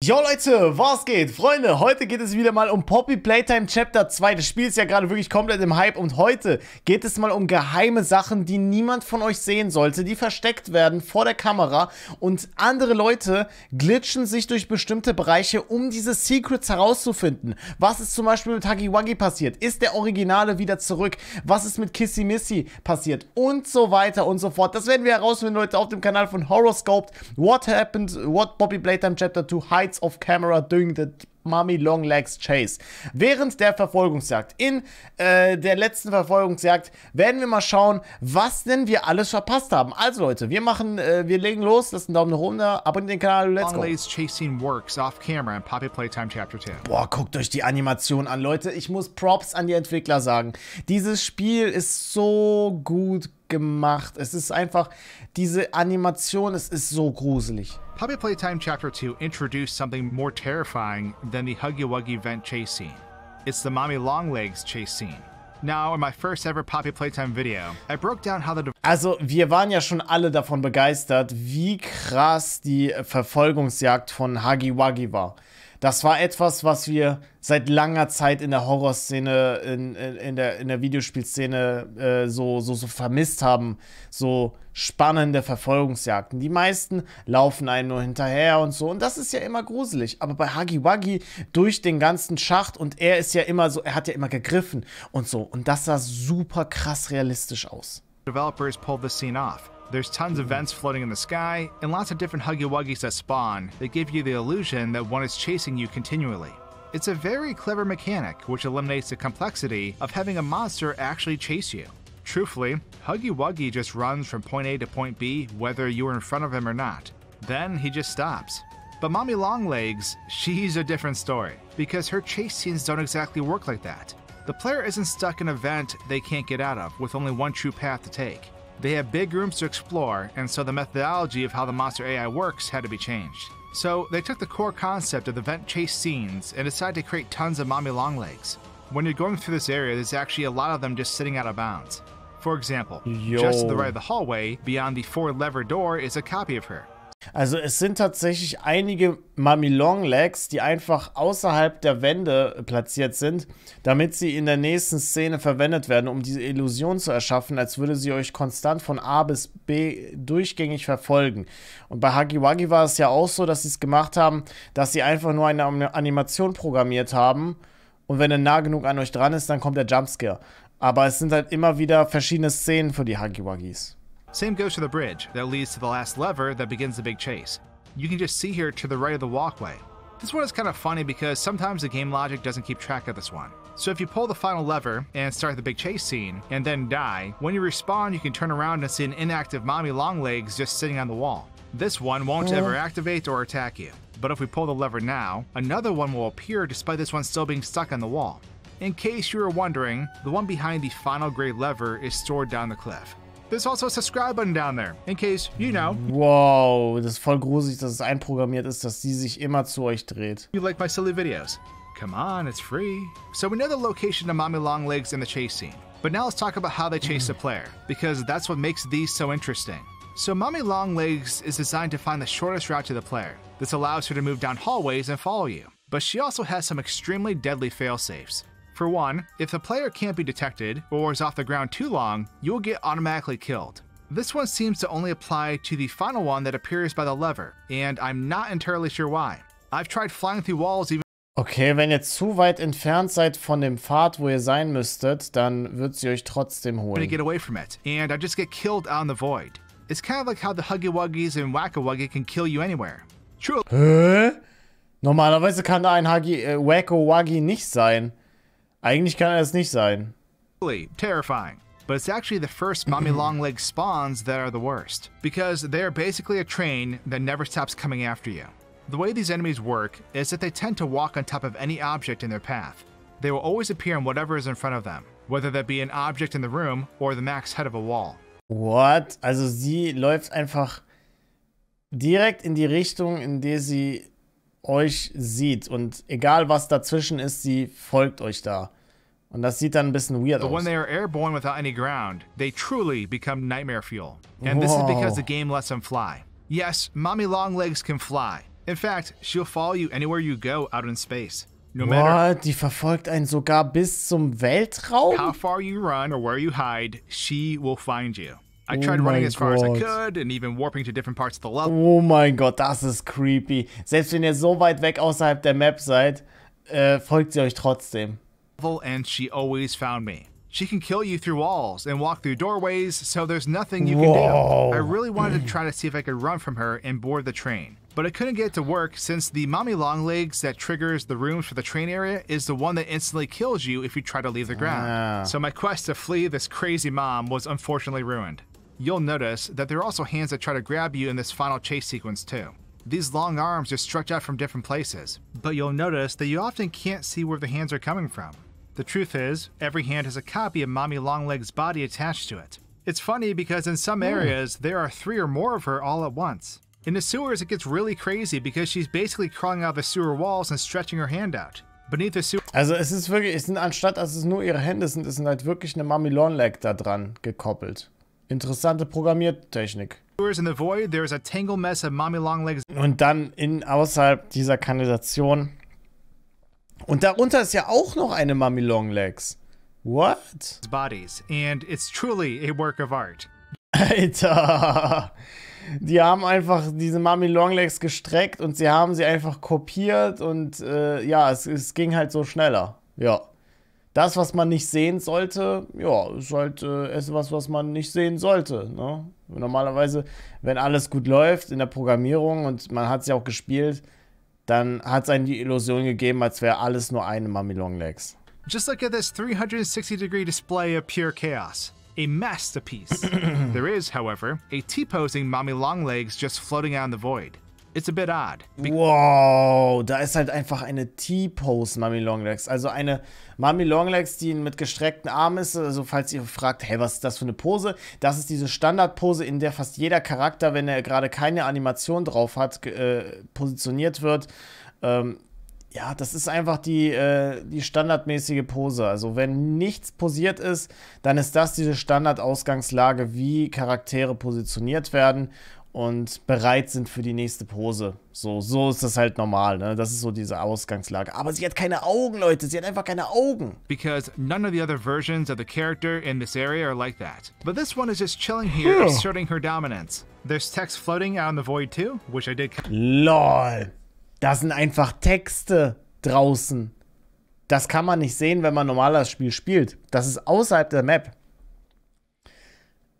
Jo Leute, was geht? Freunde, heute geht es wieder mal um Poppy Playtime Chapter 2. Das Spiel ist ja gerade wirklich komplett im Hype und heute geht es mal um geheime Sachen, die niemand von euch sehen sollte, die versteckt werden vor der Kamera und andere Leute glitschen sich durch bestimmte Bereiche, um diese Secrets herauszufinden. Was ist zum Beispiel mit Huggy Wuggy passiert? Ist der Originale wieder zurück? Was ist mit Kissy Missy passiert? Und so weiter und so fort. Das werden wir herausfinden, Leute, auf dem Kanal von Horoscoped. What Poppy Playtime Chapter 2 hides of camera during the Mommy Long Legs Chase. Während der Verfolgungsjagd, in der letzten Verfolgungsjagd, werden wir mal schauen, was denn wir alles verpasst haben. Also Leute, wir legen los, lasst einen Daumen nach oben da, abonniert den Kanal, let's go. Long Legs chasing works off camera in Poppy Playtime Chapter 2. Boah, guckt euch die Animation an, Leute. Ich muss Props an die Entwickler sagen. Dieses Spiel ist so gut gemacht. Es ist einfach, diese Animation, es ist so gruselig. Poppy Playtime Chapter 2 introduced something more terrifying than the Huggy Wuggy vent chase scene. It's the Mommy Longlegs chase scene. Now, in my first ever Poppy Playtime video, I broke down how the... Also, wir waren ja schon alle davon begeistert, wie krass die Verfolgungsjagd von Huggy Wuggy war. Das war etwas, was wir seit langer Zeit in der Horrorszene, in der Videospielszene so vermisst haben. So spannende Verfolgungsjagden. Die meisten laufen einem nur hinterher und so. Und das ist ja immer gruselig. Aber bei Huggy Wuggy durch den ganzen Schacht und er ist ja immer so, er hat ja immer gegriffen und so. Und das sah super krass realistisch aus. Developers pulled this scene off. There's tons of vents floating in the sky, and lots of different Huggy Wuggies that spawn that give you the illusion that one is chasing you continually. It's a very clever mechanic which eliminates the complexity of having a monster actually chase you. Truthfully, Huggy Wuggy just runs from point A to point B whether you are in front of him or not. Then he just stops. But Mommy Longlegs, she's a different story, because her chase scenes don't exactly work like that. The player isn't stuck in a vent they can't get out of with only one true path to take. They have big rooms to explore, and so the methodology of how the monster AI works had to be changed. So they took the core concept of the vent chase scenes and decided to create tons of Mommy Longlegs. When you're going through this area, there's actually a lot of them just sitting out of bounds. For example, just to the right of the hallway, beyond the forward lever door, is a copy of her. Also es sind tatsächlich einige Mommy Longlegs, die einfach außerhalb der Wände platziert sind, damit sie in der nächsten Szene verwendet werden, um diese Illusion zu erschaffen, als würde sie euch konstant von A bis B durchgängig verfolgen. Und bei Huggy Wuggy war es ja auch so, dass sie es gemacht haben, dass sie einfach nur eine Animation programmiert haben und wenn er nah genug an euch dran ist, dann kommt der Jumpscare. Aber es sind halt immer wieder verschiedene Szenen für die Huggy Wuggys. Same goes to the bridge that leads to the last lever that begins the big chase. You can just see here to the right of the walkway. This one is kind of funny because sometimes the game logic doesn't keep track of this one. So if you pull the final lever and start the big chase scene and then die, when you respawn you can turn around and see an inactive Mommy Longlegs just sitting on the wall. This one won't ever activate or attack you. But if we pull the lever now, another one will appear despite this one still being stuck on the wall. In case you were wondering, the one behind the final gray lever is stored down the cliff. There's also a subscribe button down there, in case you know. Wow, das ist voll gruselig, dass es einprogrammiert ist, dass sie sich immer zu euch dreht. You like my silly videos? Come on, it's free. So we know the location of Mommy Longlegs in the chase scene. But now let's talk about how they chase the player, because that's what makes these so interesting. So Mommy Longlegs is designed to find the shortest route to the player. This allows her to move down hallways and follow you. But she also has some extremely deadly failsafes. For one, if the player can't be detected or is off the ground too long, you will get automatically killed. This one seems to only apply to the final one that appears by the lever, and I'm not entirely sure why. I've tried flying through walls even... Okay, wenn ihr zu weit entfernt seid von dem Pfad, wo ihr sein müsstet, dann wird sie euch trotzdem holen. ...to get away from it, and I just get killed out in the void. It's kind of like how the Huggy Wuggies and Wacka Wuggy can kill you anywhere. True. Hä? Normalerweise kann da ein Wacka Wuggy nicht sein. Eigentlich kann es nicht sein. Terrifying. But it's actually the first Mommy Longlegs spawns that are the worst, because they're basically a train that never stops coming after you. The way these enemies work is that they tend to walk on top of any object in their path. They will always appear on whatever is in front of them, whether that be an object in the room or the max head of a wall. What? Also sie läuft einfach direkt in die Richtung, in der sie euch sieht und egal was dazwischen ist, sie folgt euch da. Und das sieht dann ein bisschen weird aus. But when they are airborne without any ground, they truly become nightmare fuel. And this is because the game lets them fly. Yes, Mommy Longlegs can fly, In fact, she'll follow you anywhere you go out in space. No matter Die verfolgt einen sogar bis zum Weltraum? how far you run or where you hide, she will find you. I tried running as far as I could and even warping to different parts of the level. Oh mein Gott, das ist creepy. Selbst wenn ihr so weit weg außerhalb der Map seid, folgt sie euch trotzdem. And she always found me. She can kill you through walls and walk through doorways, so there's nothing you can do. I really wanted to try to see if I could run from her and board the train. But I couldn't get it to work since the mommy longlegs that triggers the rooms for the train area is the one that instantly kills you if you try to leave the ground. So my quest to flee this crazy mom was unfortunately ruined. You'll notice that there are also hands that try to grab you in this final chase sequence too. These long arms are stretched out from different places, but you'll notice that you often can't see where the hands are coming from. The truth is, every hand has a copy of Mommy Longlegs' body attached to it. It's funny because in some areas, there are 3 or more of her all at once. In the sewers, it gets really crazy because she's basically crawling out of the sewer walls and stretching her hand out. Beneath the sewer... Also es ist wirklich, anstatt dass es nur ihre Hände sind, es sind halt wirklich eine Mommy Longleg da dran gekoppelt. Interessante Programmiertechnik. In the void, there's a tangled mess of Mommy Longlegs. Und dann außerhalb dieser Kanalisation. Und darunter ist ja auch noch eine Mommy Longlegs. What? Bodies, and it's truly a work of art. Alter! Die haben einfach diese Mommy Longlegs gestreckt und sie haben sie einfach kopiert und ja, es ging halt so schneller. Ja. Das, was man nicht sehen sollte, ja, ist halt etwas, was man nicht sehen sollte. Ne? Normalerweise, wenn alles gut läuft in der Programmierung und man hat sie auch gespielt, dann hat es einen die Illusion gegeben, als wäre alles nur eine Mommy Longlegs. Just look at this 360-degree display of pure chaos. A masterpiece. There is, however, a T-posing Mommy Longlegs just floating out in the void. It's a bit odd. Wow, da ist halt einfach eine T-Pose Mommy Longlegs. Also eine Mommy Longlegs, die mit gestreckten Armen ist. Also falls ihr fragt, hey, was ist das für eine Pose? Das ist diese Standardpose, in der fast jeder Charakter, wenn er gerade keine Animation drauf hat, positioniert wird. Ja, das ist einfach die standardmäßige Pose. Also wenn nichts posiert ist, dann ist das diese Standardausgangslage, wie Charaktere positioniert werden und bereit sind für die nächste Pose. So ist das halt normal, ne? Das ist so diese Ausgangslage. Aber sie hat keine Augen, Leute. Sie hat einfach keine Augen. Because none of the other versions of the character in this area are like that. But this one is just chilling here, asserting her dominance. There's text floating out in the void too, which I did... LOL. Da sind einfach Texte draußen. Das kann man nicht sehen, wenn man normal das Spiel spielt. Das ist außerhalb der Map.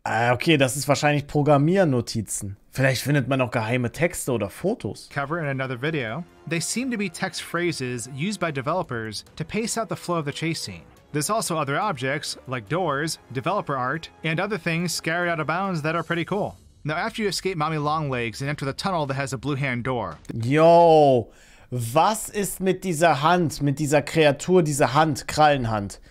Okay, das ist wahrscheinlich Programmiernotizen. Vielleicht findet man auch geheime Texte oder Fotos. Cover in another video. They seem to be text phrases used by developers to pace out the flow of the chase scene. There's also other objects, like doors, developer art, and other things scattered out of bounds that are pretty cool. Now, after you escape Mommy Longlegs and enter the tunnel that has a blue hand door. Yo, was ist mit dieser Hand, mit dieser Kreatur, dieser Hand, Krallenhand,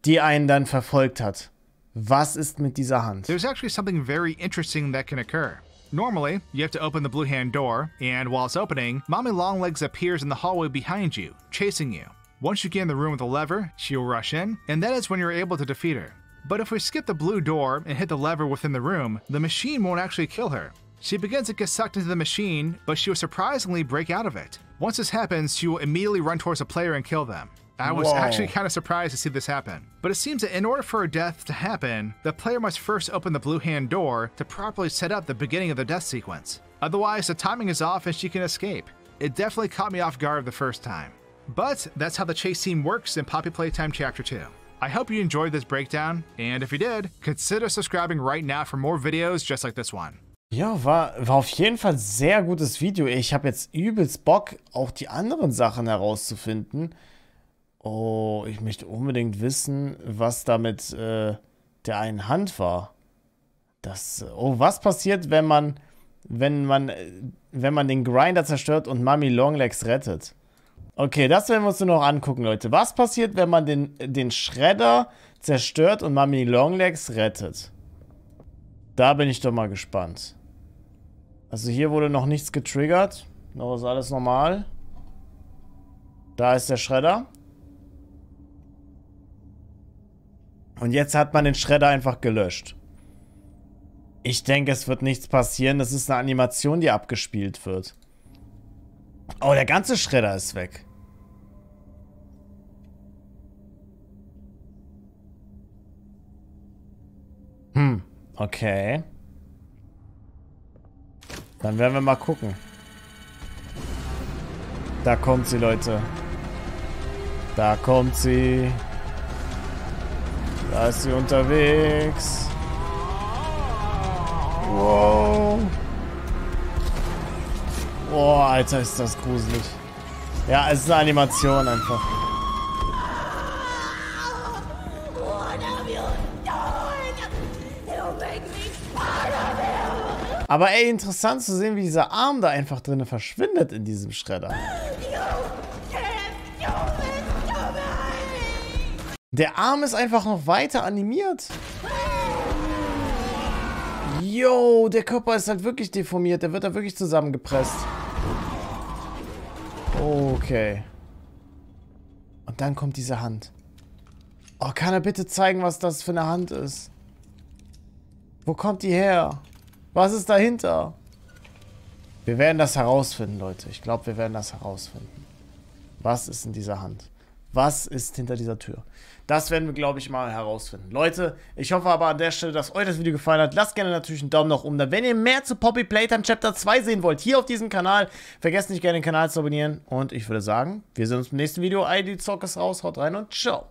die einen dann verfolgt hat? Was ist mit dieser Hand? There's actually something very interesting that can occur. Normally, you have to open the blue hand door, and while it's opening, Mommy Longlegs appears in the hallway behind you, chasing you. Once you get in the room with the lever, she'll rush in, and that is when you're able to defeat her. But if we skip the blue door and hit the lever within the room, the machine won't actually kill her. She begins to get sucked into the machine, but she will surprisingly break out of it. Once this happens, she will immediately run towards a player and kill them. I was actually kind of surprised to see this happen. But it seems that in order for a death to happen, the player must first open the blue hand door to properly set up the beginning of the death sequence. Otherwise, the timing is off and she can escape. It definitely caught me off guard the first time. But that's how the chase scene works in Poppy Playtime Chapter 2. I hope you enjoyed this breakdown, and if you did, consider subscribing right now for more videos just like this one. Ja, war auf jeden Fall ein sehr gutes Video. Ich habe jetzt übelst Bock, auch die anderen Sachen herauszufinden. Oh, ich möchte unbedingt wissen, was da mit der einen Hand war. Was passiert, wenn man den Grinder zerstört und Mommy Longlegs rettet? Okay, das werden wir uns nur noch angucken, Leute. Was passiert, wenn man den Schredder zerstört und Mommy Longlegs rettet? Da bin ich doch mal gespannt. Also hier wurde noch nichts getriggert. Noch ist alles normal. Da ist der Schredder. Und jetzt hat man den Schredder einfach gelöscht. Ich denke, es wird nichts passieren. Das ist eine Animation, die abgespielt wird. Oh, der ganze Schredder ist weg. Okay. Dann werden wir mal gucken. Da kommt sie, Leute. Da kommt sie. Da ist sie unterwegs. Wow. Boah, Alter, ist das gruselig. Ja, es ist eine Animation einfach. Aber ey, interessant zu sehen, wie dieser Arm da einfach drin verschwindet in diesem Schredder. Der Arm ist einfach noch weiter animiert. Yo, der Körper ist halt wirklich deformiert. Der wird da wirklich zusammengepresst. Okay. Und dann kommt diese Hand. Oh, kann er bitte zeigen, was das für eine Hand ist? Wo kommt die her? Was ist dahinter? Wir werden das herausfinden, Leute. Ich glaube, wir werden das herausfinden. Was ist in dieser Hand? Was ist hinter dieser Tür? Das werden wir, glaube ich, mal herausfinden. Leute, ich hoffe aber an der Stelle, dass euch das Video gefallen hat. Lasst gerne natürlich einen Daumen nach oben da. Wenn ihr mehr zu Poppy Playtime Chapter 2 sehen wollt, hier auf diesem Kanal, vergesst nicht gerne den Kanal zu abonnieren. Und ich würde sagen, wir sehen uns im nächsten Video. ID Zock ist raus, haut rein und ciao.